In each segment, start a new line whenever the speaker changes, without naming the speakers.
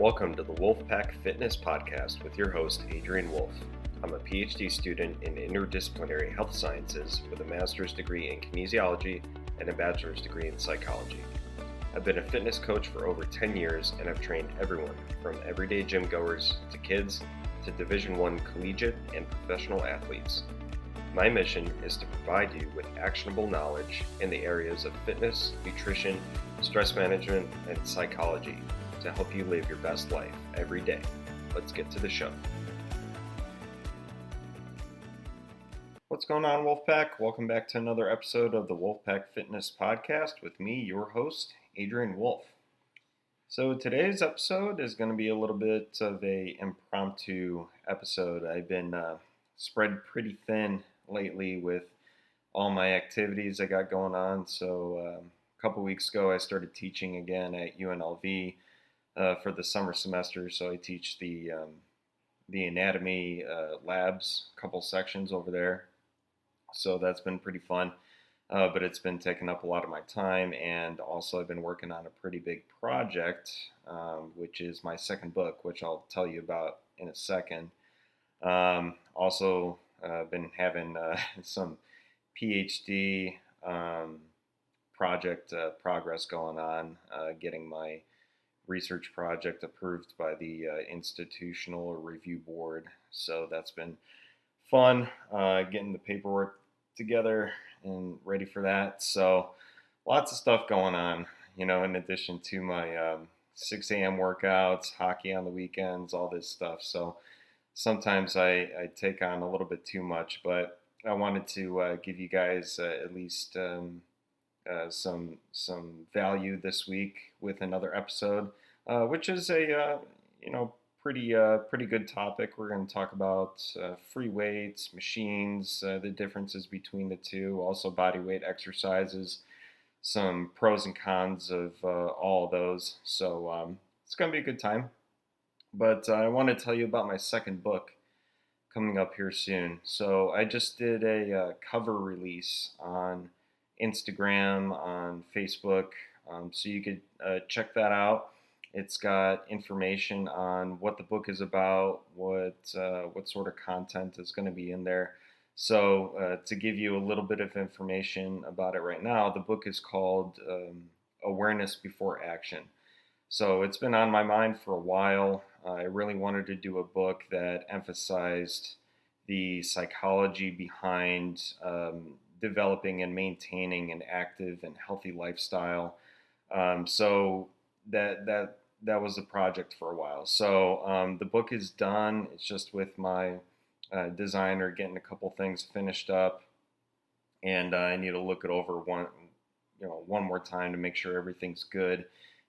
Welcome to the Wolffpack Fitness Podcast with your host, Adrian Wolff. I'm a PhD student in interdisciplinary health sciences with a master's degree in kinesiology and a bachelor's degree in psychology. I've been a fitness coach for over 10 years and I've trained everyone from everyday gym goers to kids to Division I collegiate and professional athletes. My mission is to provide you with actionable knowledge in the areas of fitness, nutrition, stress management, and psychology to help you live your best life every day. Let's get to the show. What's going on, Wolffpack? Welcome back to another episode of the Wolffpack Fitness Podcast with me, your host, Adrian Wolff. So today's episode is going to be a little bit of a impromptu episode. I've been spread pretty thin lately with all my activities I got going on. So a couple weeks ago, I started teaching again at UNLV for the summer semester. So I teach the anatomy labs, a couple sections over there. So that's been pretty fun, but it's been taking up a lot of my time. And also I've been working on a pretty big project, which is my second book, which I'll tell you about in a second. Also been having some PhD project progress going on, getting my research project approved by the Institutional Review Board. So that's been fun, getting the paperwork together and ready for that. So lots of stuff going on, in addition to my 6 a.m. workouts, hockey on the weekends, all this stuff. So sometimes I take on a little bit too much, but I wanted to give you guys at least some value this week with another episode, which is a pretty good topic. We're going to talk about free weights, machines, the differences between the two, also body weight exercises, some pros and cons of all of those. So it's going to be a good time. But I want to tell you about my second book coming up here soon. So I just did a cover release on Instagram, on Facebook, so you could check that out. It's got information on what the book is about, what sort of content is going to be in there. So to give you a little bit of information about it right now, the book is called Awareness Before Action. So it's been on my mind for a while. I really wanted to do a book that emphasized the psychology behind developing and maintaining an active and healthy lifestyle. So that was the project for a while. So the book is done. It's just with my designer getting a couple things finished up, and I need to look it over one more time to make sure everything's good.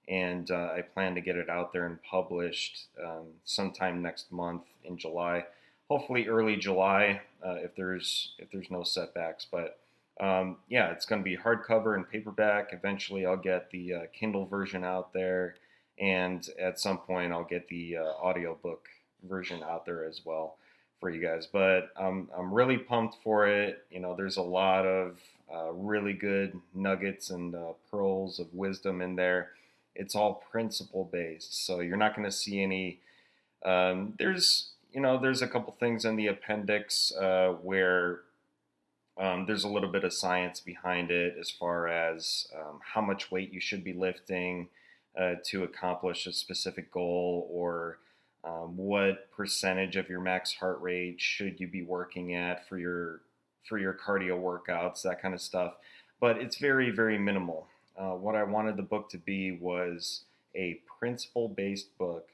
And I plan to get it out there and published sometime next month in July, hopefully early July, if there's no setbacks. But it's going to be hardcover and paperback. Eventually, I'll get the Kindle version out there, and at some point, I'll get the audiobook version out there as well for you guys. But I'm really pumped for it. There's a lot of really good nuggets and pearls of wisdom in there. It's all principle based, so you're not going to see any. There's a couple things in the appendix where there's a little bit of science behind it as far as how much weight you should be lifting to accomplish a specific goal, or what percentage of your max heart rate should you be working at for your cardio workouts, that kind of stuff. But it's very, very minimal. What I wanted the book to be was a principle-based book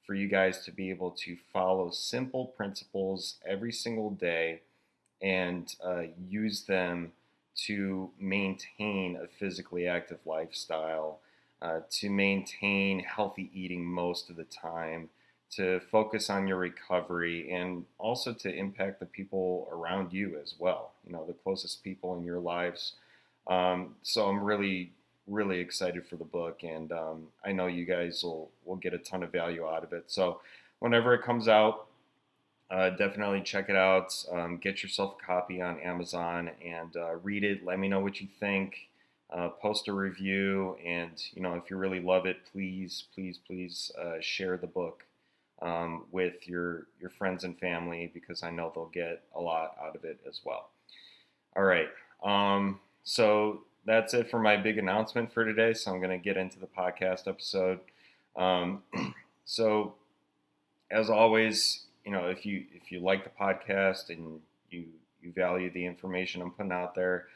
for you guys to be able to follow simple principles every single day and use them to maintain a physically active lifestyle, to maintain healthy eating most of the time, to focus on your recovery, and also to impact the people around you as well, the closest people in your lives. So I'm really excited for the book, and I know you guys will get a ton of value out of it. So whenever it comes out, definitely check it out. Get yourself a copy on Amazon and read it. Let me know what you think. post a review, and if you really love it, please, please, please share the book with your friends and family, because I know they'll get a lot out of it as well. All right, so that's it for my big announcement for today. So I'm going to get into the podcast episode. Um, so as always, if you like the podcast and you value the information I'm putting out there,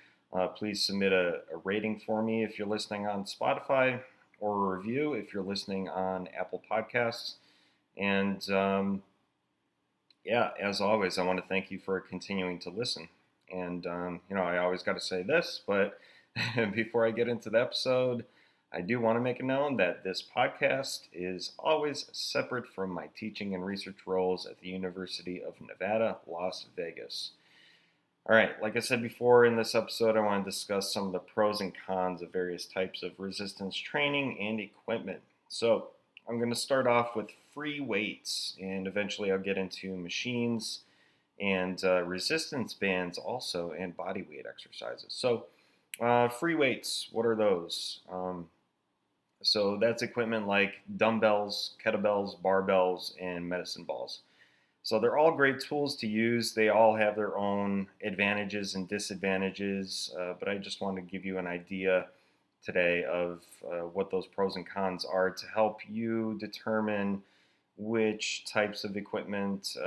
please submit a rating for me if you're listening on Spotify, or a review if you're listening on Apple Podcasts. And as always, I want to thank you for continuing to listen. And I always got to say this, but before I get into the episode, I do want to make it known that this podcast is always separate from my teaching and research roles at the University of Nevada, Las Vegas. All right, like I said before, in this episode, I want to discuss some of the pros and cons of various types of resistance training and equipment. So I'm going to start off with free weights, and eventually I'll get into machines and resistance bands also, and body weight exercises. So free weights, what are those? So that's equipment like dumbbells, kettlebells, barbells, and medicine balls. So they're all great tools to use. They all have their own advantages and disadvantages, but I just want to give you an idea today of what those pros and cons are to help you determine which types of equipment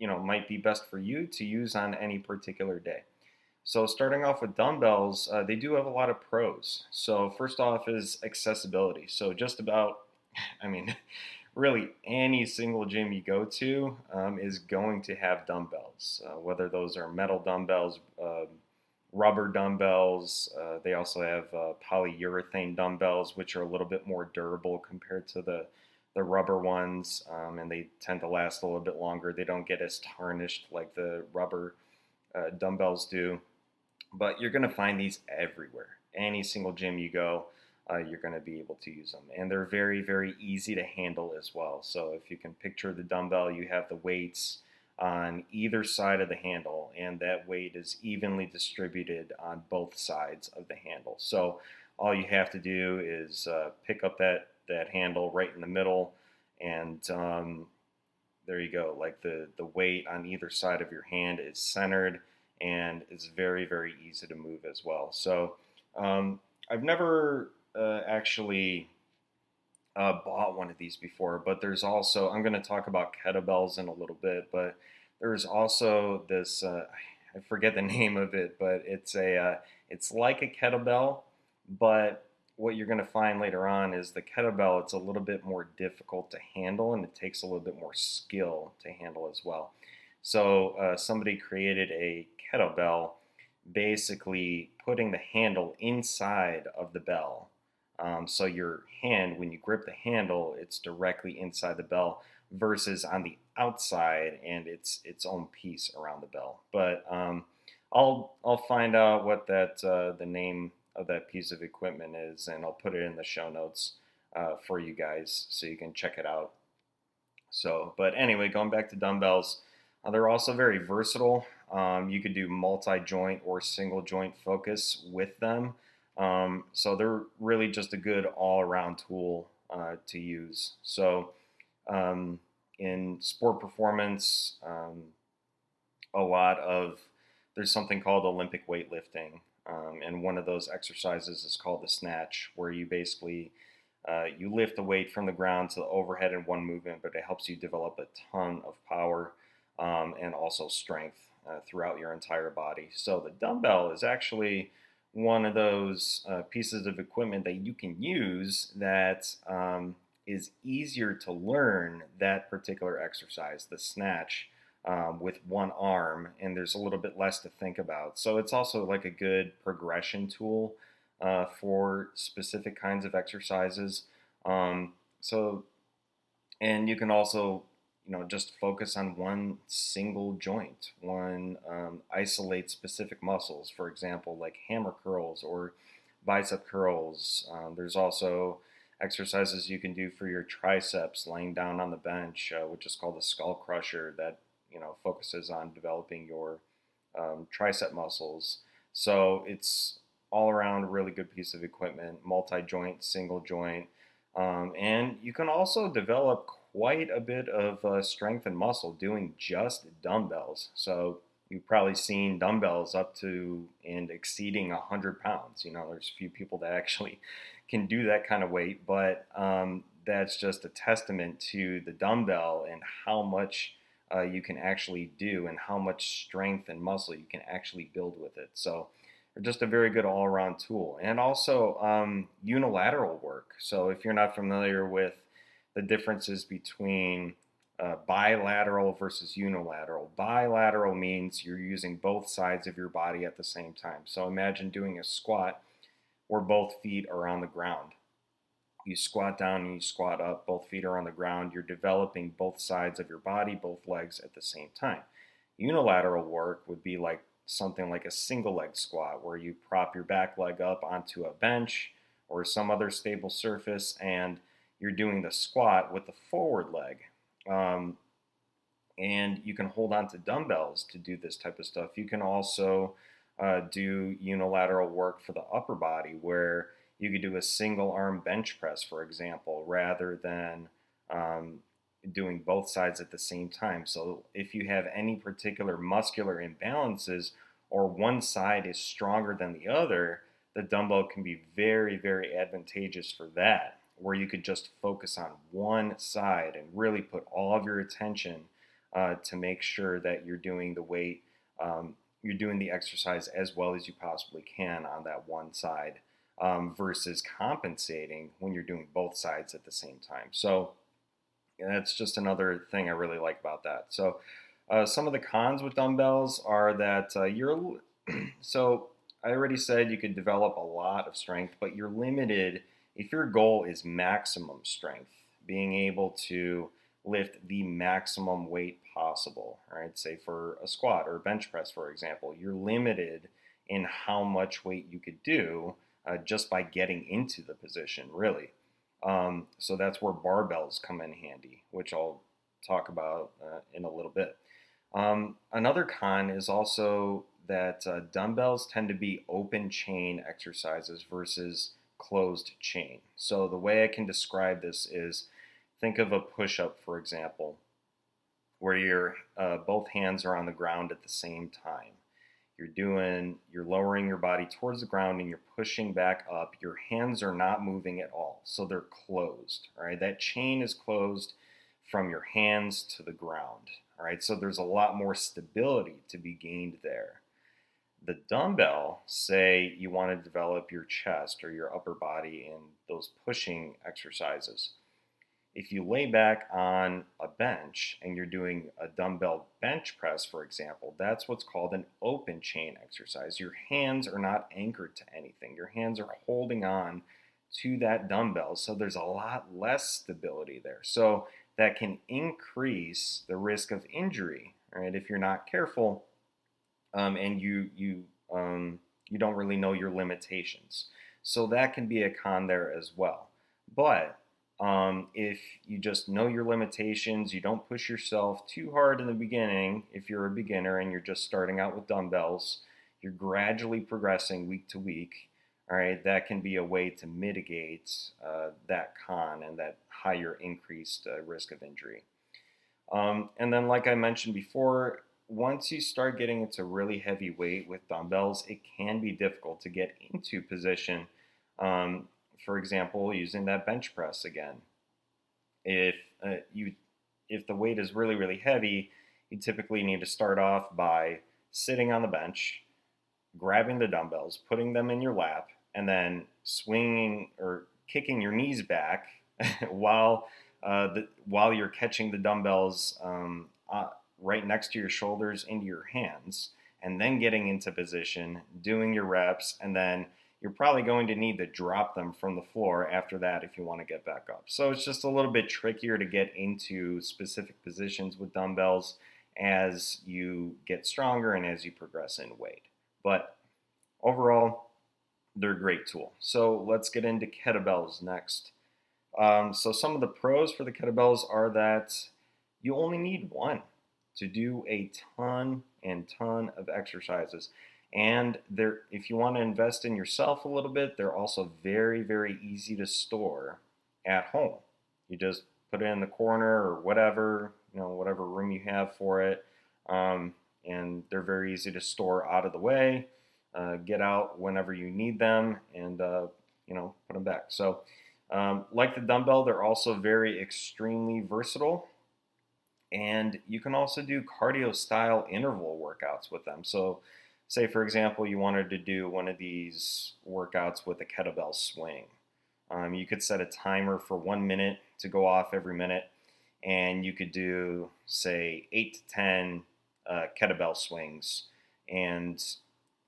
might be best for you to use on any particular day. So starting off with dumbbells, they do have a lot of pros. So first off is accessibility. So just about, really any single gym you go to is going to have dumbbells, whether those are metal dumbbells, rubber dumbbells. They also have polyurethane dumbbells, which are a little bit more durable compared to the rubber ones, and they tend to last a little bit longer. They don't get as tarnished like the rubber dumbbells do. But you're going to find these everywhere. Any single gym you go, you're going to be able to use them. And they're very, very easy to handle as well. So if you can picture the dumbbell, you have the weights on either side of the handle, and that weight is evenly distributed on both sides of the handle. So all you have to do is pick up that handle right in the middle, and there you go. Like the weight on either side of your hand is centered, and it's very, very easy to move as well. So I've never actually bought one of these before, but there's also, I'm going to talk about kettlebells in a little bit, but there's also this, I forget the name of it, but it's like a kettlebell, but what you're going to find later on is the kettlebell, it's a little bit more difficult to handle, and it takes a little bit more skill to handle as well. So somebody created a kettlebell, basically putting the handle inside of the bell. So your hand, when you grip the handle, it's directly inside the bell versus on the outside, and it's its own piece around the bell. But I'll find out what the name of that piece of equipment is, and I'll put it in the show notes for you guys so you can check it out. So, but anyway, going back to dumbbells, they're also very versatile. You could do multi-joint or single joint focus with them. So they're really just a good all-around tool to use. So in sport performance, there's something called Olympic weightlifting. And one of those exercises is called the snatch, where you basically you lift the weight from the ground to the overhead in one movement, but it helps you develop a ton of power and also strength throughout your entire body. So the dumbbell is actually one of those pieces of equipment that you can use that is easier to learn that particular exercise, the snatch, with one arm, and there's a little bit less to think about. So it's also like a good progression tool for specific kinds of exercises. And you can also just focus on one single joint, isolate specific muscles, for example, like hammer curls or bicep curls. There's also exercises you can do for your triceps laying down on the bench, which is called the skull crusher, that focuses on developing your tricep muscles. So it's all around really good piece of equipment, multi-joint, single joint. And you can also develop quite a bit of strength and muscle doing just dumbbells. So you've probably seen dumbbells up to and exceeding 100 pounds. There's a few people that actually can do that kind of weight, but that's just a testament to the dumbbell and how much you can actually do and how much strength and muscle you can actually build with it. So they're just a very good all-around tool. And also unilateral work. So if you're not familiar with the differences between bilateral versus unilateral. Bilateral means you're using both sides of your body at the same time. So imagine doing a squat where both feet are on the ground. You squat down and you squat up, both feet are on the ground. You're developing both sides of your body, both legs at the same time. Unilateral work would be like something like a single leg squat where you prop your back leg up onto a bench or some other stable surface and you're doing the squat with the forward leg. And you can hold on to dumbbells to do this type of stuff. You can also do unilateral work for the upper body where you could do a single arm bench press, for example, rather than doing both sides at the same time. So if you have any particular muscular imbalances or one side is stronger than the other, the dumbbell can be very, very advantageous for that, where you could just focus on one side and really put all of your attention to make sure that you're doing the weight, you're doing the exercise as well as you possibly can on that one side versus compensating when you're doing both sides at the same time. So that's just another thing I really like about that. So some of the cons with dumbbells are that so I already said you could develop a lot of strength, but you're limited if your goal is maximum strength, being able to lift the maximum weight possible, right? Say for a squat or a bench press, for example, you're limited in how much weight you could do just by getting into the position, really. So that's where barbells come in handy, which I'll talk about in a little bit. Another con is also that dumbbells tend to be open chain exercises versus closed chain. So the way I can describe this is think of a push-up, for example, where your both hands are on the ground at the same time. You're lowering your body towards the ground and you're pushing back up. Your hands are not moving at all, so they're closed. All right, that chain is closed from your hands to the ground. All right, so there's a lot more stability to be gained there. The dumbbell, say you want to develop your chest or your upper body in those pushing exercises. If you lay back on a bench and you're doing a dumbbell bench press, for example, that's what's called an open chain exercise. Your hands are not anchored to anything. Your hands are holding on to that dumbbell, so there's a lot less stability there. So that can increase the risk of injury, right? If you're not careful and you don't really know your limitations. So that can be a con there as well. But if you just know your limitations, you don't push yourself too hard in the beginning. If you're a beginner and you're just starting out with dumbbells, you're gradually progressing week to week. All right, that can be a way to mitigate that con and that higher increased risk of injury. And then, like I mentioned before, once you start getting into really heavy weight with dumbbells, it can be difficult to get into position. For example, using that bench press again. If the weight is really, really heavy, you typically need to start off by sitting on the bench, grabbing the dumbbells, putting them in your lap, and then swinging or kicking your knees back while you're catching the dumbbells right next to your shoulders into your hands, and then getting into position, doing your reps, and then you're probably going to need to drop them from the floor after that if you want to get back up. So it's just a little bit trickier to get into specific positions with dumbbells as you get stronger and as you progress in weight. But overall, they're a great tool. So let's get into kettlebells next. So some of the pros for the kettlebells are that you only need one to do a ton and ton of exercises. And if you want to invest in yourself a little bit, they're also very, very easy to store at home. You just put it in the corner or whatever, whatever room you have for it. And they're very easy to store out of the way, get out whenever you need them, and put them back. So, like the dumbbell, they're also very extremely versatile. And you can also do cardio style interval workouts with them. So, say for example, you wanted to do one of these workouts with a kettlebell swing. You could set a timer for 1 minute to go off every minute, and you could do, say, 8 to 10 kettlebell swings, and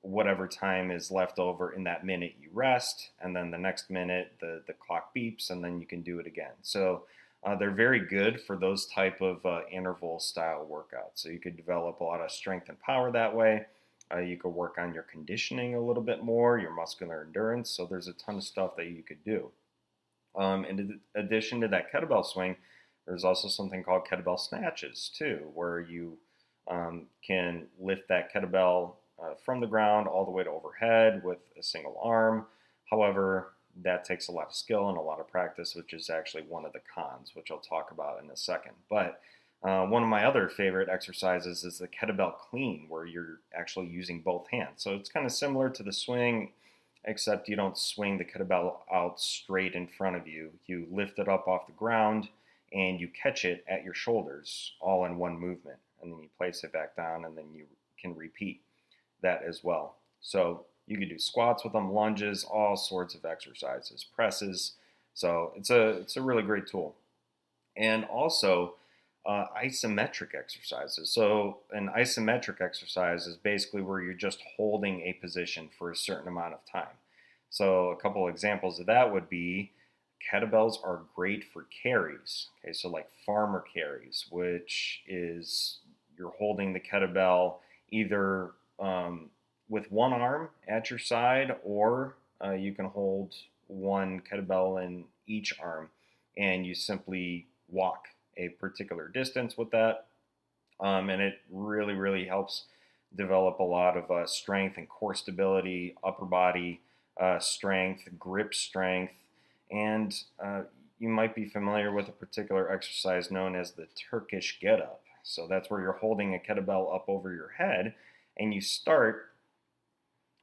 whatever time is left over in that minute, you rest, and then the next minute, the clock beeps, and then you can do it again. So they're very good for those type of interval style workouts. So you could develop a lot of strength and power that way. You could work on your conditioning a little bit more, your muscular endurance. So there's a ton of stuff that you could do. In addition to that kettlebell swing, there's also something called kettlebell snatches too, where you can lift that kettlebell from the ground all the way to overhead with a single arm. However, that takes a lot of skill and a lot of practice, which is actually one of the cons, which I'll talk about in a second. But one of my other favorite exercises is the kettlebell clean, where you're actually using both hands. So it's kind of similar to the swing, except you don't swing the kettlebell out straight in front of you. You lift it up off the ground and you catch it at your shoulders all in one movement. And then you place it back down, and then you can repeat that as well. So you could do squats with them, lunges, all sorts of exercises, presses. So it's a really great tool. And also isometric exercises. So an isometric exercise is basically where you're just holding a position for a certain amount of time. So a couple examples of that would be kettlebells are great for carries. Okay, so like farmer carries, which is you're holding the kettlebell either with one arm at your side, or you can hold one kettlebell in each arm, and you simply walk a particular distance with that. And it really, really helps develop a lot of strength and core stability, upper body strength, grip strength, and you might be familiar with a particular exercise known as the Turkish get-up. So that's where you're holding a kettlebell up over your head, and you start,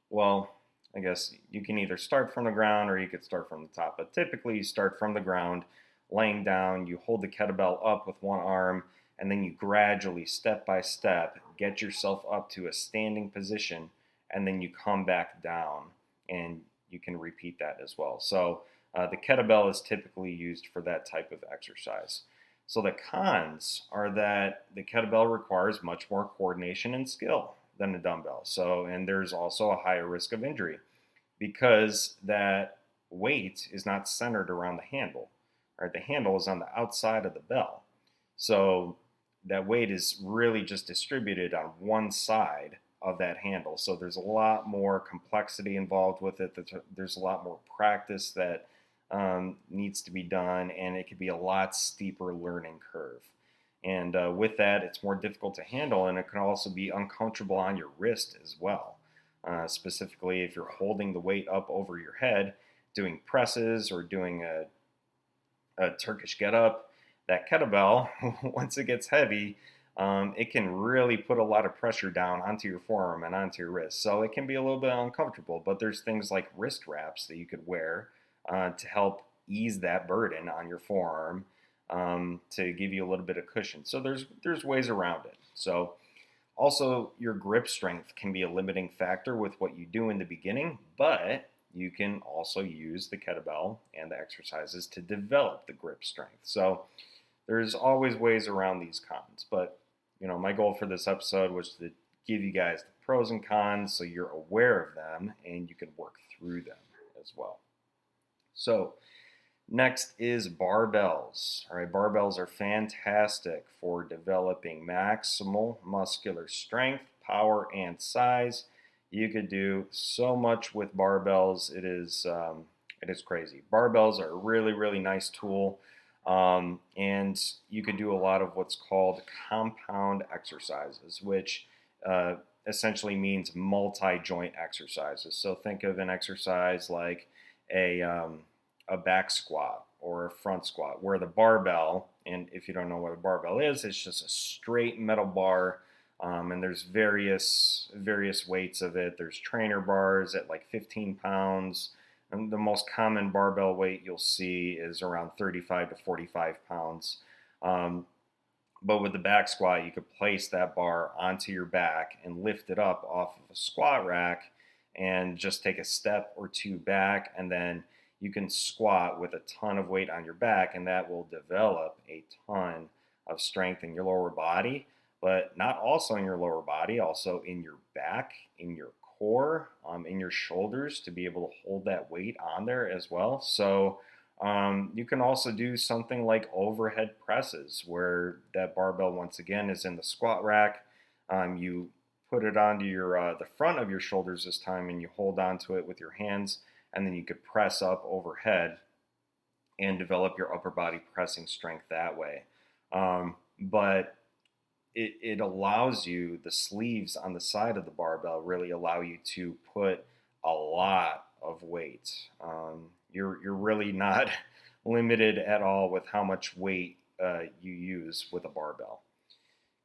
well, I guess you can either start from the ground or you could start from the top. But typically you start from the ground, laying down, you hold the kettlebell up with one arm, and then you gradually, step by step, get yourself up to a standing position, and then you come back down, and you can repeat that as well. So the kettlebell is typically used for that type of exercise. So the cons are that the kettlebell requires much more coordination and skill than a dumbbell. So, and there's also a higher risk of injury because that weight is not centered around the handle. Right? The handle is on the outside of the bell. So that weight is really just distributed on one side of that handle. So there's a lot more complexity involved with it. There's a lot more practice that needs to be done, and it could be a lot steeper learning curve. And with that, it's more difficult to handle, and it can also be uncomfortable on your wrist as well. Specifically, if you're holding the weight up over your head, doing presses or doing a Turkish get-up, that kettlebell, once it gets heavy, it can really put a lot of pressure down onto your forearm and onto your wrist. So it can be a little bit uncomfortable, but there's things like wrist wraps that you could wear to help ease that burden on your forearm, to give you a little bit of cushion. So there's ways around it. So also your grip strength can be a limiting factor with what you do in the beginning, but you can also use the kettlebell and the exercises to develop the grip strength. So there's always ways around these cons, but my goal for this episode was to give you guys the pros and cons so you're aware of them and you can work through them as well. So next is barbells. All right, barbells are fantastic for developing maximal muscular strength, power, and size. You could do so much with barbells. It is crazy. Barbells are a really, really nice tool. And you could do a lot of what's called compound exercises, which essentially means multi-joint exercises. So think of an exercise like a, um, a back squat or a front squat, where the barbell, and if you don't know what a barbell is, it's just a straight metal bar, and there's various weights of it. There's trainer bars at like 15 pounds. And the most common barbell weight you'll see is around 35 to 45 pounds. Um, but with the back squat, you could place that bar onto your back and lift it up off of a squat rack and just take a step or two back, and then you can squat with a ton of weight on your back, and that will develop a ton of strength in your lower body, but not also in your lower body, also in your back, in your core, in your shoulders, to be able to hold that weight on there as well. So you can also do something like overhead presses, where that barbell once again is in the squat rack. You put it onto your the front of your shoulders this time, and you hold onto it with your hands, and then you could press up overhead and develop your upper body pressing strength that way. But it allows you, the sleeves on the side of the barbell really allow you to put a lot of weight. You're really not limited at all with how much weight you use with a barbell.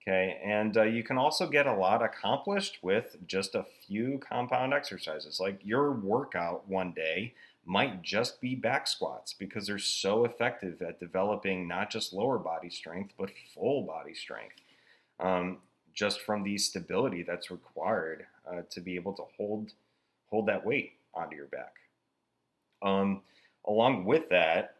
Okay, and you can also get a lot accomplished with just a few compound exercises. Like your workout one day might just be back squats, because they're so effective at developing not just lower body strength, but full body strength. Um, just from the stability that's required to be able to hold that weight onto your back. Um, Along with that,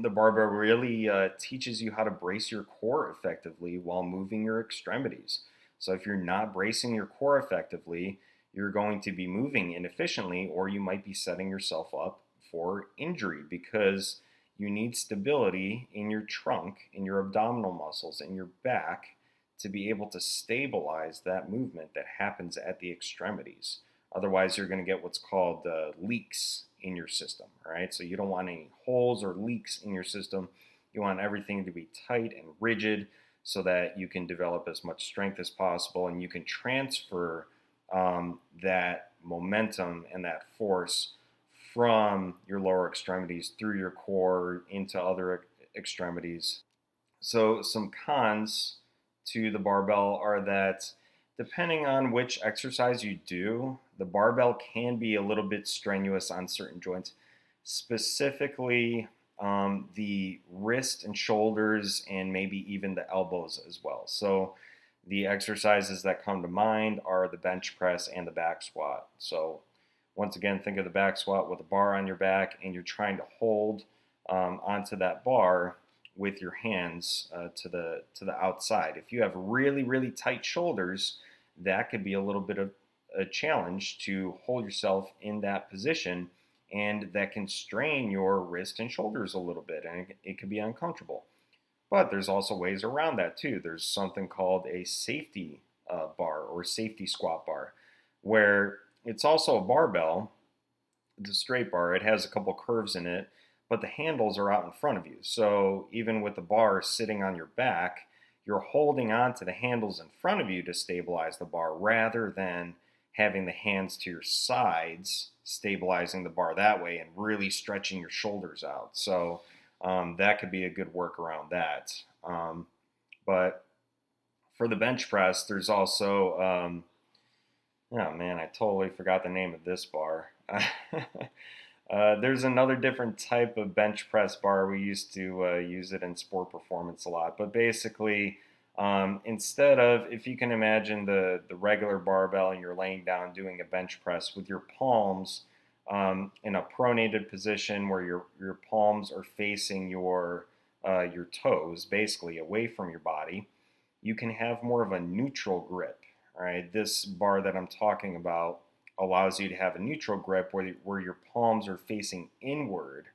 the barbell really teaches you how to brace your core effectively while moving your extremities. So if you're not bracing your core effectively, you're going to be moving inefficiently, or you might be setting yourself up for injury, because you need stability in your trunk, in your abdominal muscles, in your back, to be able to stabilize that movement that happens at the extremities. Otherwise, you're going to get what's called leaks in your system, right? So you don't want any holes or leaks in your system. You want everything to be tight and rigid, so that you can develop as much strength as possible, and you can transfer that momentum and that force from your lower extremities through your core into other extremities. So some cons to the barbell are that, depending on which exercise you do, the barbell can be a little bit strenuous on certain joints, specifically the wrist and shoulders, and maybe even the elbows as well. So the exercises that come to mind are the bench press and the back squat. So once again, think of the back squat with a bar on your back, and you're trying to hold onto that bar with your hands to the outside. If you have really tight shoulders, that could be a little bit of a challenge to hold yourself in that position, and that can strain your wrist and shoulders a little bit, and it can be uncomfortable. But there's also ways around that too. There's something called a safety bar, or safety squat bar, where it's also a barbell. It's a straight bar. It has a couple curves in it, but the handles are out in front of you. So even with the bar sitting on your back, you're holding on to the handles in front of you to stabilize the bar, rather than having the hands to your sides, stabilizing the bar that way and really stretching your shoulders out. So that could be a good work around that. But for the bench press, there's also, oh man, I totally forgot the name of this bar. There's another different type of bench press bar. We used to use it in sport performance a lot. But basically, instead of, if you can imagine the regular barbell, and you're laying down doing a bench press with your palms in a pronated position, where your palms are facing your toes, basically away from your body, you can have more of a neutral grip. All right, this bar that I'm talking about allows you to have a neutral grip where your palms are facing inward.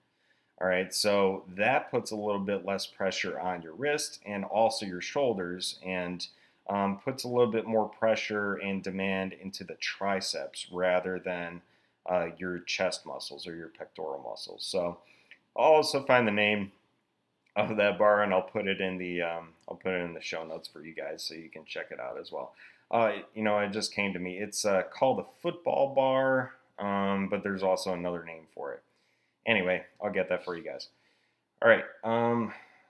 All right, so that puts a little bit less pressure on your wrist and also your shoulders, and puts a little bit more pressure and demand into the triceps, rather than your chest muscles or your pectoral muscles. So I'll also find the name of that bar, and I'll put it in the show notes for you guys, so you can check it out as well. It just came to me. It's called a football bar, but there's also another name for it. Anyway, I'll get that for you guys. All right.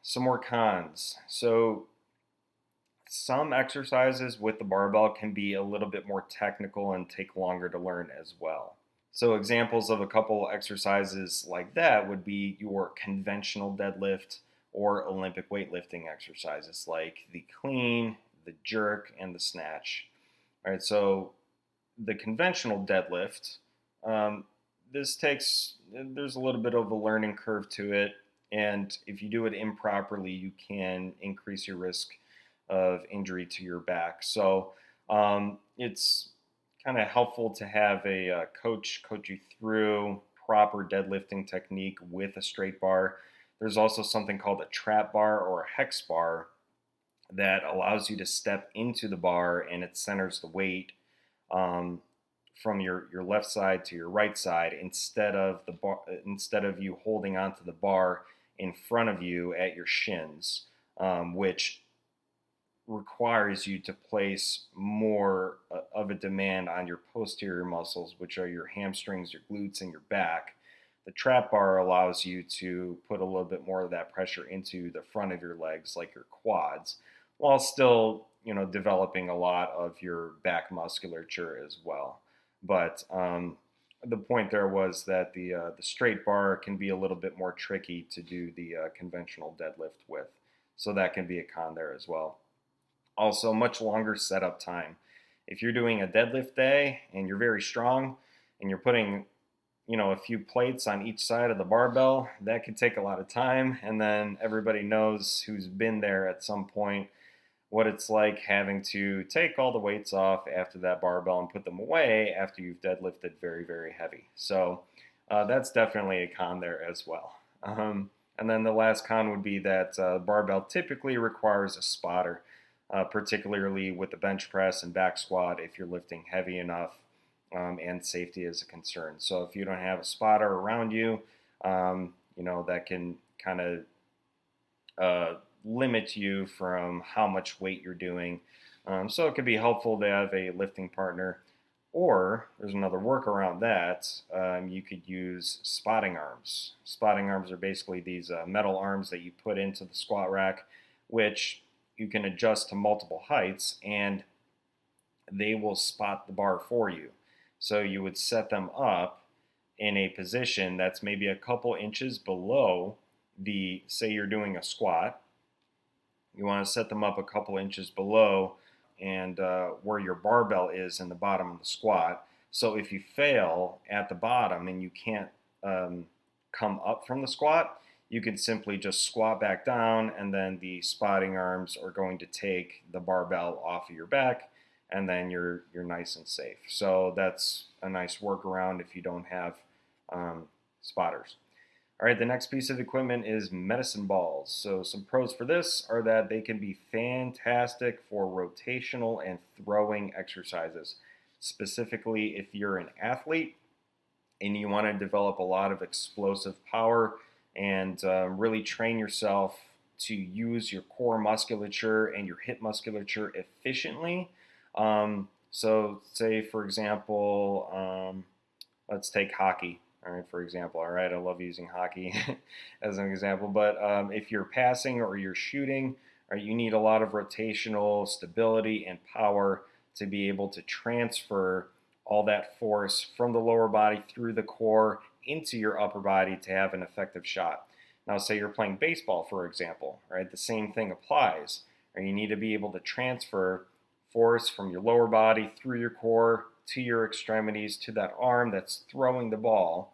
Some more cons. So some exercises with the barbell can be a little bit more technical and take longer to learn as well. So examples of a couple exercises like that would be your conventional deadlift or Olympic weightlifting exercises like the clean, the jerk, and the snatch. All right, so the conventional deadlift, um, there's a little bit of a learning curve to it. And if you do it improperly, you can increase your risk of injury to your back. So it's kind of helpful to have a coach you through proper deadlifting technique with a straight bar. There's also something called a trap bar or a hex bar that allows you to step into the bar and it centers the weight um, from your left side to your right side instead of you holding onto the bar in front of you at your shins, which requires you to place more of a demand on your posterior muscles, which are your hamstrings, your glutes, and your back. The trap bar allows you to put a little bit more of that pressure into the front of your legs, like your quads, while still, developing a lot of your back musculature as well. But the point there was that the straight bar can be a little bit more tricky to do the conventional deadlift with, so that can be a con there as well. Also, much longer setup time. If you're doing a deadlift day and you're very strong and you're putting, a few plates on each side of the barbell, that could take a lot of time. And then everybody knows who's been there at some point what it's like having to take all the weights off after that barbell and put them away after you've deadlifted very, very heavy. So that's definitely a con there as well. And then the last con would be that barbell typically requires a spotter, particularly with the bench press and back squat if you're lifting heavy enough, and safety is a concern. So if you don't have a spotter around you, that can kind of limit you from how much weight you're doing. So it could be helpful to have a lifting partner. Or there's another workaround that you could use spotting arms. Spotting arms are basically these metal arms that you put into the squat rack, which you can adjust to multiple heights, and they will spot the bar for you. So you would set them up in a position that's maybe a couple inches below say you're doing a squat. You want to set them up a couple inches below and where your barbell is in the bottom of the squat. So if you fail at the bottom and you can't come up from the squat, you can simply just squat back down, and then the spotting arms are going to take the barbell off of your back, and then you're nice and safe. So that's a nice workaround if you don't have spotters. All right, the next piece of equipment is medicine balls. So some pros for this are that they can be fantastic for rotational and throwing exercises. Specifically, if you're an athlete and you want to develop a lot of explosive power and really train yourself to use your core musculature and your hip musculature efficiently. So say, for example, let's take hockey. All right, for example, all right, I love using hockey as an example, but if you're passing or you're shooting, right, you need a lot of rotational stability and power to be able to transfer all that force from the lower body through the core into your upper body to have an effective shot. Now, say you're playing baseball, for example, right, the same thing applies. Right? You need to be able to transfer force from your lower body through your core to your extremities to that arm that's throwing the ball,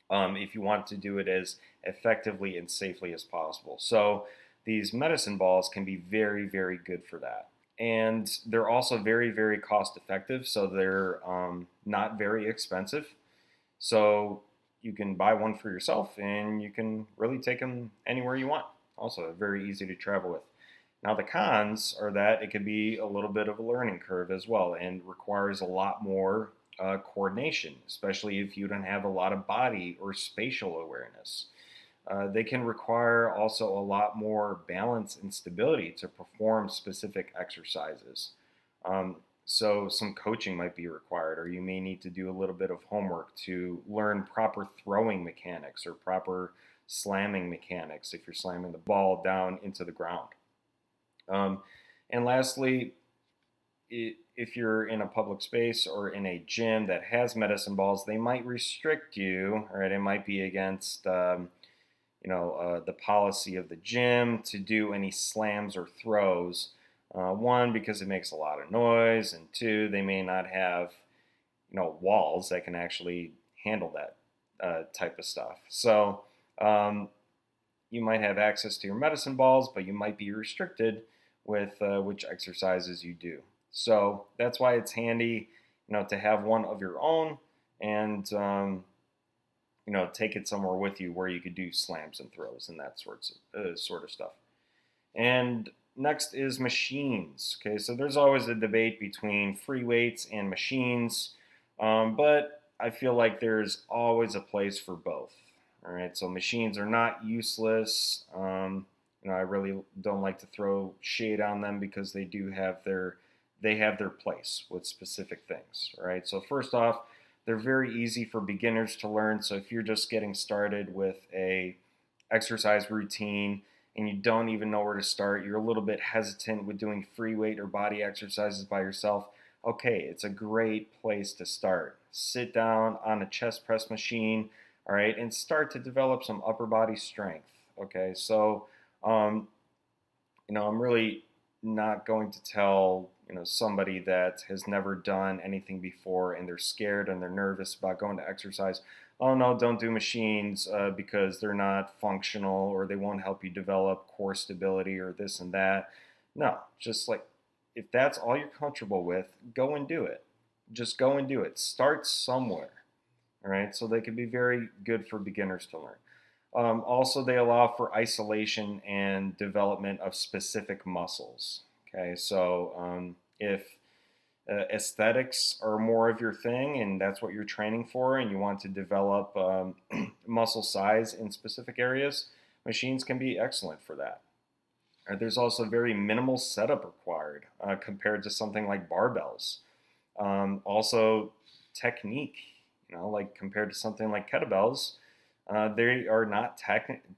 if you want to do it as effectively and safely as possible. So these medicine balls can be very, very good for that. And they're also very, very cost effective, so they're not very expensive. So you can buy one for yourself and you can really take them anywhere you want. Also, very easy to travel with. Now, the cons are that it can be a little bit of a learning curve as well and requires a lot more coordination, especially if you don't have a lot of body or spatial awareness. They can require also a lot more balance and stability to perform specific exercises. So some coaching might be required, or you may need to do a little bit of homework to learn proper throwing mechanics or proper slamming mechanics if you're slamming the ball down into the ground. Um, and lastly, if you're in a public space or in a gym that has medicine balls, they might restrict you, right? It might be against the policy of the gym to do any slams or throws. One, because it makes a lot of noise, and two, they may not have walls that can actually handle that type of stuff. So you might have access to your medicine balls, but you might be restricted with which exercises you do. So that's why it's handy, to have one of your own and take it somewhere with you where you could do slams and throws and that sort of stuff. And next is machines. Okay, so there's always a debate between free weights and machines, but I feel like there's always a place for both. All right, so machines are not useless. I really don't like to throw shade on them because they have their place with specific things. Right. So first off, they're very easy for beginners to learn. So if you're just getting started with a exercise routine and you don't even know where to start, you're a little bit hesitant with doing free weight or body exercises by yourself, okay, it's a great place to start. Sit down on a chest press machine, all right, and start to develop some upper body strength. Okay, so I'm really not going to tell somebody that has never done anything before and they're scared and they're nervous about going to exercise, oh no, don't do machines because they're not functional or they won't help you develop core stability or this and that. No, just like if that's all you're comfortable with, go and do it. Just go and do it. Start somewhere. All right, so they can be very good for beginners to learn. Also, they allow for isolation and development of specific muscles. Okay, so if aesthetics are more of your thing and that's what you're training for, and you want to develop muscle size in specific areas, machines can be excellent for that. There's also very minimal setup required compared to something like barbells. Also, technique, like compared to something like kettlebells, they are not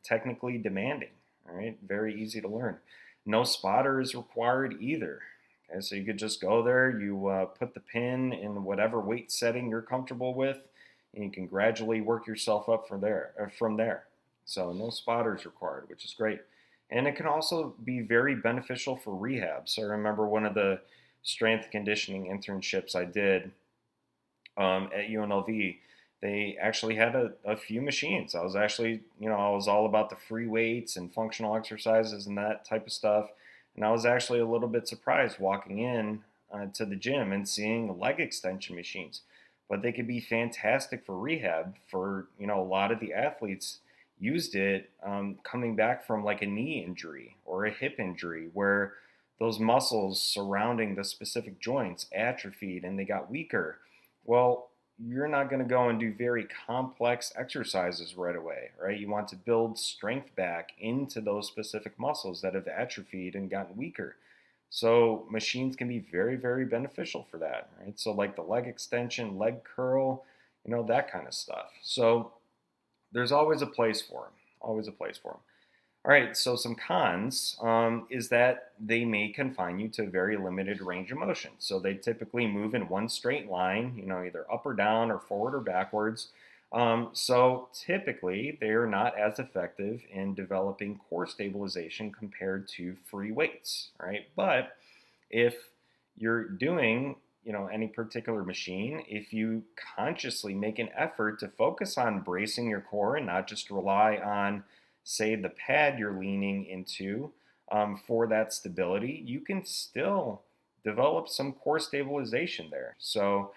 technically demanding. All right, very easy to learn. No spotter is required either. Okay, so you could just go there, you put the pin in whatever weight setting you're comfortable with, and you can gradually work yourself up from there. So no spotters required, which is great. And it can also be very beneficial for rehab. So I remember one of the strength conditioning internships I did at UNLV, they actually had a few machines. I was actually, I was all about the free weights and functional exercises and that type of stuff. And I was actually a little bit surprised walking in to the gym and seeing leg extension machines. But they could be fantastic for rehab for, a lot of the athletes used it coming back from like a knee injury or a hip injury where those muscles surrounding the specific joints atrophied and they got weaker. Well, you're not going to go and do very complex exercises right away, right? You want to build strength back into those specific muscles that have atrophied and gotten weaker. So machines can be very, very beneficial for that, right? So like the leg extension, leg curl, that kind of stuff. So there's always a place for them, always a place for them. All right, so some cons is that they may confine you to a very limited range of motion. So they typically move in one straight line, either up or down or forward or backwards. So typically they are not as effective in developing core stabilization compared to free weights, right? But if you're doing, any particular machine, if you consciously make an effort to focus on bracing your core and not just rely on say the pad you're leaning into for that stability, you can still develop some core stabilization there. So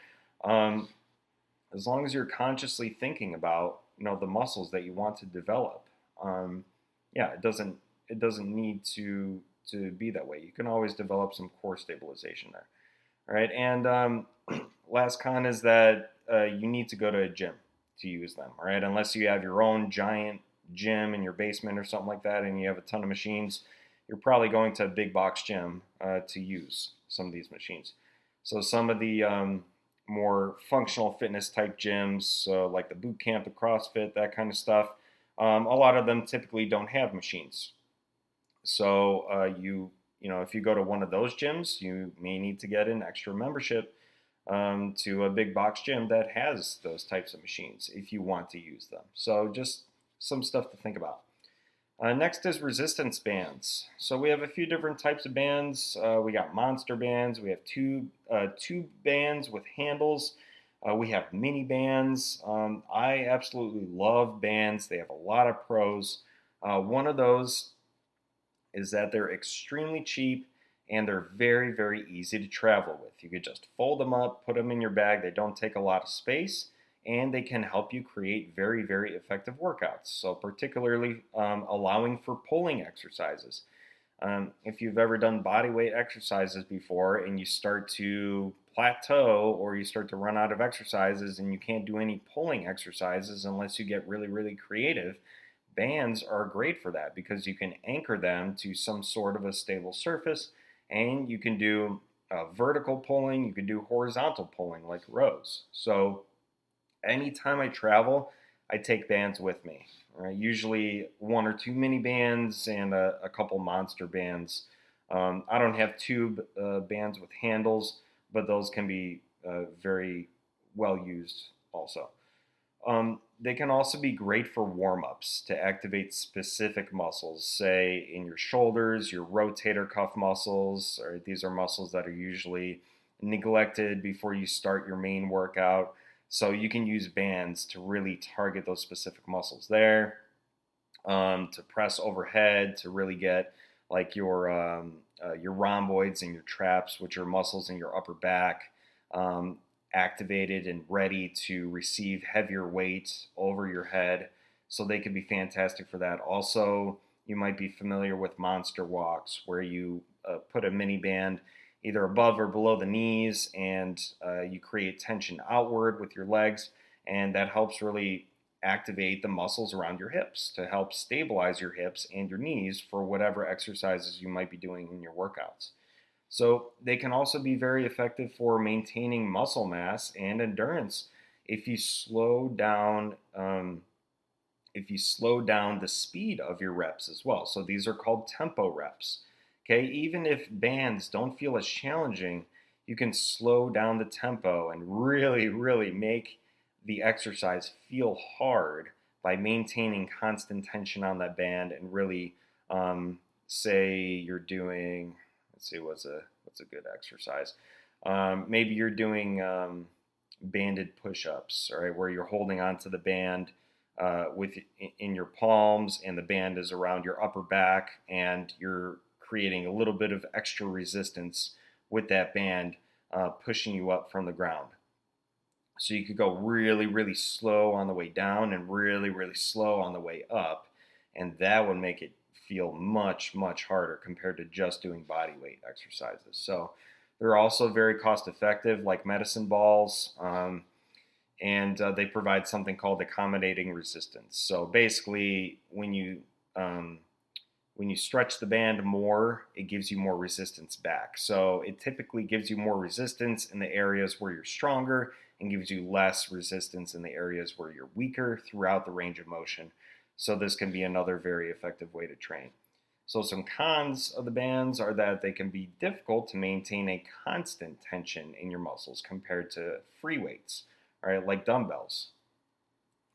as long as you're consciously thinking about the muscles that you want to develop, it doesn't need to be that way. You can always develop some core stabilization there. All right, and last con is that you need to go to a gym to use them. All right, unless you have your own giant gym in your basement or something like that and you have a ton of machines, you're probably going to a big box gym to use some of these machines. So some of the more functional fitness type gyms, so like the boot camp, the CrossFit, that kind of stuff, a lot of them typically don't have machines. So if you go to one of those gyms, you may need to get an extra membership to a big box gym that has those types of machines if you want to use them. So just some stuff to think about. Next is resistance bands. So we have a few different types of bands. We got monster bands. We have tube bands with handles. We have mini bands. I absolutely love bands. They have a lot of pros. One of those is that they're extremely cheap and they're very, very easy to travel with. You could just fold them up, put them in your bag. They don't take a lot of space, and they can help you create very, very effective workouts. So particularly allowing for pulling exercises. If you've ever done body weight exercises before and you start to plateau or you start to run out of exercises and you can't do any pulling exercises unless you get really, really creative, bands are great for that because you can anchor them to some sort of a stable surface and you can do vertical pulling, you can do horizontal pulling like rows. So anytime I travel, I take bands with me. Right? Usually one or two mini bands and a couple monster bands. I don't have tube bands with handles, but those can be very well used also. They can also be great for warm-ups to activate specific muscles, say in your shoulders, your rotator cuff muscles, or these are muscles that are usually neglected before you start your main workout. So you can use bands to really target those specific muscles there, to press overhead, to really get like your rhomboids and your traps, which are muscles in your upper back, um, activated and ready to receive heavier weight over your head. So they can be fantastic for that. Also, you might be familiar with monster walks, where you put a mini band either above or below the knees, and you create tension outward with your legs, and that helps really activate the muscles around your hips to help stabilize your hips and your knees for whatever exercises you might be doing in your workouts. So they can also be very effective for maintaining muscle mass and endurance if you slow down. If you slow down the speed of your reps as well. So these are called tempo reps. Okay, even if bands don't feel as challenging, you can slow down the tempo and really, really make the exercise feel hard by maintaining constant tension on that band and really, say you're doing, let's see, what's a good exercise? Maybe you're doing banded push-ups, all right, where you're holding onto the band with in your palms, and the band is around your upper back, and you're creating a little bit of extra resistance with that band pushing you up from the ground. So you could go really, really slow on the way down and really, really slow on the way up, and that would make it feel much, much harder compared to just doing body weight exercises. So they're also very cost effective, like medicine balls. And they provide something called accommodating resistance. So basically, when you stretch the band more, it gives you more resistance back. So it typically gives you more resistance in the areas where you're stronger and gives you less resistance in the areas where you're weaker throughout the range of motion. So this can be another very effective way to train. So some cons of the bands are that they can be difficult to maintain a constant tension in your muscles compared to free weights, right, like dumbbells.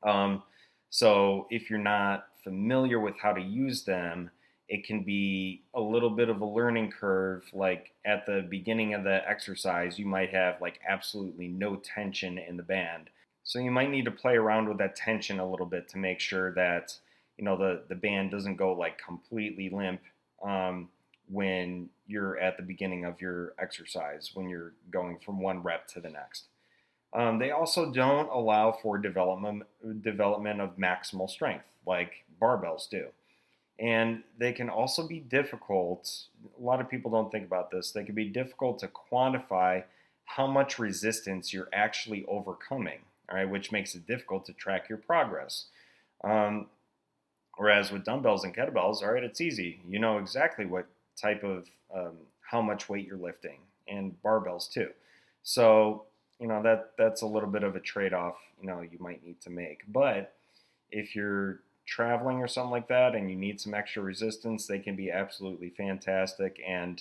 Um, so if you're not familiar with how to use them, it can be a little bit of a learning curve. Like at the beginning of the exercise, you might have like absolutely no tension in the band. So you might need to play around with that tension a little bit to make sure that the band doesn't go like completely limp when you're at the beginning of your exercise, when you're going from one rep to the next. They also don't allow for development of maximal strength like barbells do. And they can also be difficult. A lot of people don't think about this. They can be difficult to quantify how much resistance you're actually overcoming, all right, which makes it difficult to track your progress. Um, Whereas with dumbbells and kettlebells, all right, it's easy. You know exactly what type of, how much weight you're lifting, and barbells too. So, that's a little bit of a trade-off, you might need to make. But if you're traveling or something like that and you need some extra resistance, they can be absolutely fantastic. And,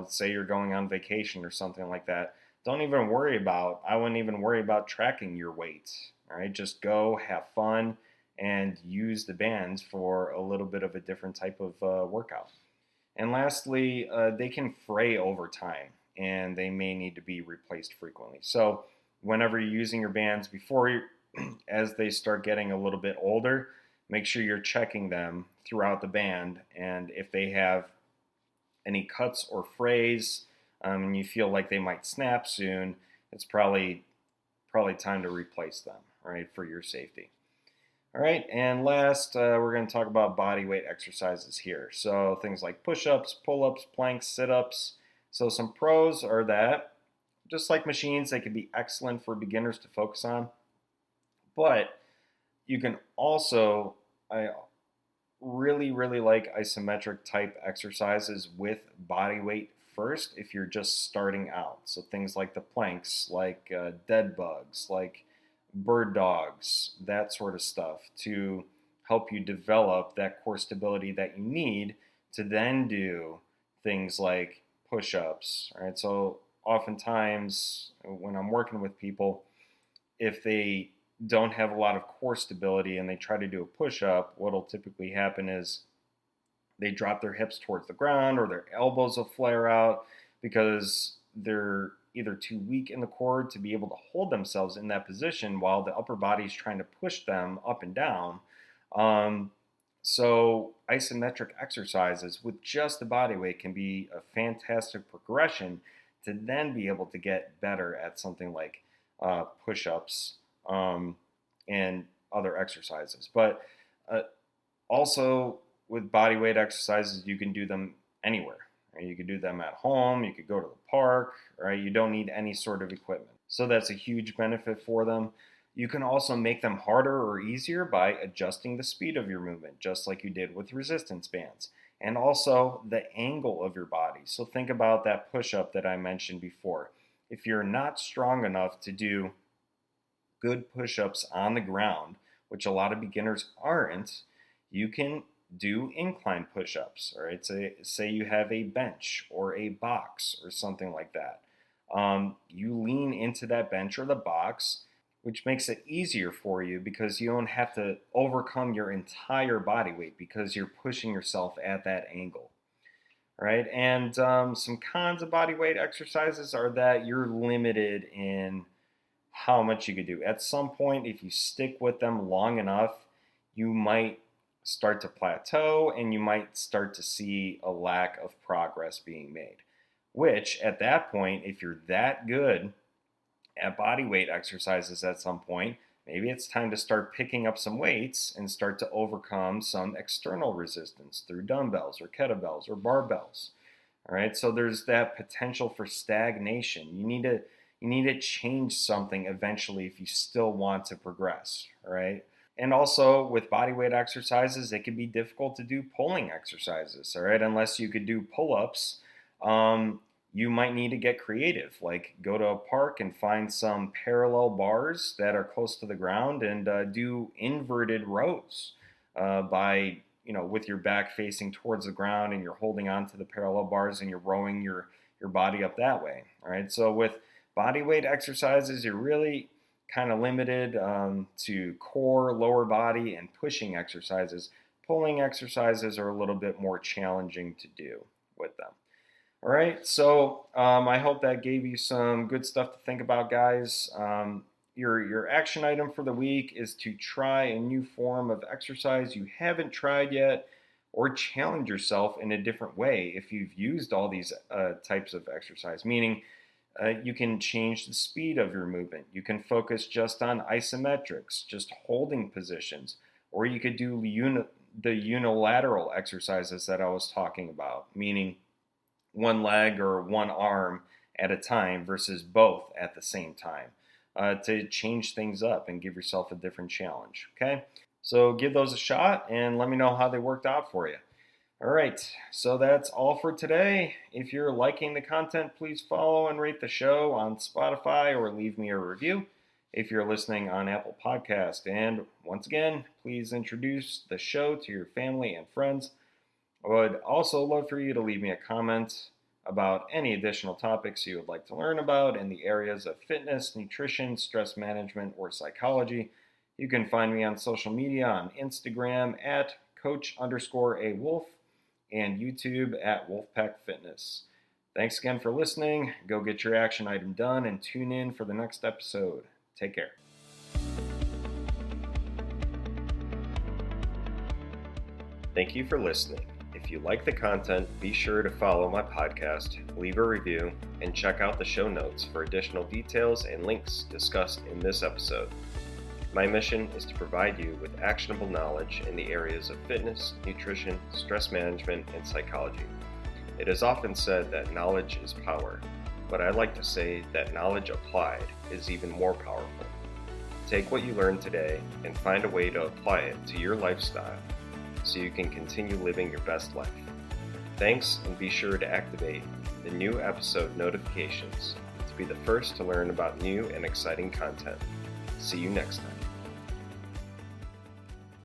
say you're going on vacation or something like that, I wouldn't even worry about tracking your weights. All right, just go have fun and use the bands for a little bit of a different type of workout. And lastly, they can fray over time and they may need to be replaced frequently. So, whenever you're using your bands as they start getting a little bit older, make sure you're checking them throughout the band. And if they have any cuts or frays, and you feel like they might snap soon, it's probably time to replace them, right, for your safety. All right, and last, we're going to talk about body weight exercises here. So things like push-ups, pull-ups, planks, sit-ups. So some pros are that, just like machines, they can be excellent for beginners to focus on. But you can also, I really, really like isometric type exercises with body weight first if you're just starting out. So things like the planks, like dead bugs, like bird dogs, that sort of stuff to help you develop that core stability that you need to then do things like push ups. Right. So oftentimes when I'm working with people, if they don't have a lot of core stability and they try to do a push up, what'll typically happen is they drop their hips towards the ground or their elbows will flare out because they're either too weak in the core to be able to hold themselves in that position while the upper body is trying to push them up and down. Um, so isometric exercises with just the body weight can be a fantastic progression to then be able to get better at something like push-ups and other exercises. But uh, also with body weight exercises, you can do them anywhere. Right? You could do them at home. You could go to the park. Right? You don't need any sort of equipment. So that's a huge benefit for them. You can also make them harder or easier by adjusting the speed of your movement, just like you did with resistance bands, and also the angle of your body. So think about that push-up that I mentioned before. If you're not strong enough to do good push-ups on the ground, which a lot of beginners aren't, you can do incline push-ups. All right, say you have a bench or a box or something like that. You lean into that bench or the box, which makes it easier for you because you don't have to overcome your entire body weight because you're pushing yourself at that angle. Right, and some cons of body weight exercises are that you're limited in how much you could do. At some point, if you stick with them long enough, you might start to plateau and you might start to see a lack of progress being made. Which, at that point, if you're that good at body weight exercises at some point, maybe it's time to start picking up some weights and start to overcome some external resistance through dumbbells or kettlebells or barbells. All right, so there's that potential for stagnation. You need to change something eventually if you still want to progress, all right? And also with body weight exercises, it can be difficult to do pulling exercises, all right? Unless you could do pull-ups, you might need to get creative, like go to a park and find some parallel bars that are close to the ground and do inverted rows by with your back facing towards the ground and you're holding on to the parallel bars and you're rowing your body up that way. All right. So with body weight exercises, you're really kind of limited to core, lower body, and pushing exercises. Pulling exercises are a little bit more challenging to do with them. All right, so I hope that gave you some good stuff to think about, guys. Your action item for the week is to try a new form of exercise you haven't tried yet, or challenge yourself in a different way if you've used all these types of exercise. Meaning, you can change the speed of your movement. You can focus just on isometrics, just holding positions, or you could do the unilateral exercises that I was talking about, meaning one leg or one arm at a time versus both at the same time to change things up and give yourself a different challenge. Okay, so give those a shot and let me know how they worked out for you. All right, so that's all for today. If you're liking the content, please follow and rate the show on Spotify or leave me a review if you're listening on Apple Podcast. And once again, please introduce the show to your family and friends. I would also love for you to leave me a comment about any additional topics you would like to learn about in the areas of fitness, nutrition, stress management, or psychology. You can find me on social media on Instagram at coach_A_Wolf and YouTube at Wolffpack Fitness. Thanks again for listening. Go get your action item done and tune in for the next episode. Take care. Thank you for listening. If you like the content, be sure to follow my podcast, leave a review, and check out the show notes for additional details and links discussed in this episode. My mission is to provide you with actionable knowledge in the areas of fitness, nutrition, stress management, and psychology. It is often said that knowledge is power, but I like to say that knowledge applied is even more powerful. Take what you learned today and find a way to apply it to your lifestyle so you can continue living your best life. Thanks, and be sure to activate the new episode notifications to be the first to learn about new and exciting content. See you next time.